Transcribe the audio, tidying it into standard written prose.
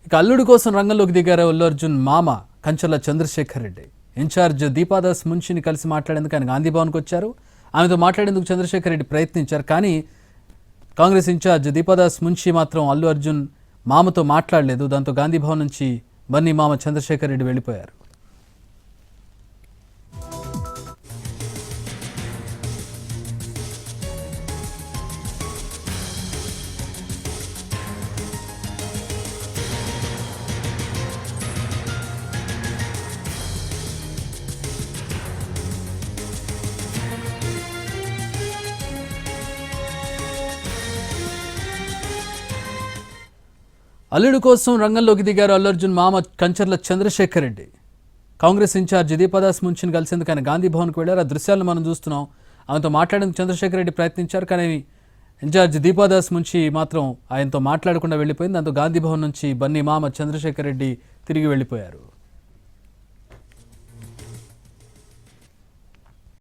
ఇక అల్లుడి కోసం రంగంలోకి దిగారు అల్లు అర్జున్ మామ కంచర్ల చంద్రశేఖర్ రెడ్డి. ఇన్ఛార్జ్ దీపాదాస్ మున్షిని కలిసి మాట్లాడేందుకు ఆయన గాంధీ భవన్కి వచ్చారు. ఆమెతో మాట్లాడేందుకు చంద్రశేఖర్ రెడ్డి ప్రయత్నించారు. కానీ కాంగ్రెస్ ఇన్ఛార్జ్ దీపాదాస్ మున్షి మాత్రం అల్లు అర్జున్ మామతో మాట్లాడలేదు. దాంతో గాంధీ భవన్ నుంచి బన్నీ మామ చంద్రశేఖర్ రెడ్డి వెళ్ళిపోయారు. అల్లుడు కోసం రంగంలోకి దిగారు అల్లు అర్జున్ మామ కంచర్ల చంద్రశేఖర్ రెడ్డి. కాంగ్రెస్ ఇన్ఛార్జ్ దీపాదాస్ మున్షిని కలిసేందుకు ఆయన గాంధీ భవన్కి వెళ్ళారు. ఆ దృశ్యాలను మనం చూస్తున్నాం. ఆయనతో మాట్లాడేందుకు చంద్రశేఖర్ రెడ్డి ప్రయత్నించారు. కానీ ఇన్ఛార్జ్ దీపాదాస్ మున్షి మాత్రం ఆయనతో మాట్లాడకుండా వెళ్ళిపోయింది. దాంతో గాంధీ భవన్ నుంచి బన్నీ మామ చంద్రశేఖర్ రెడ్డి తిరిగి వెళ్ళిపోయారు.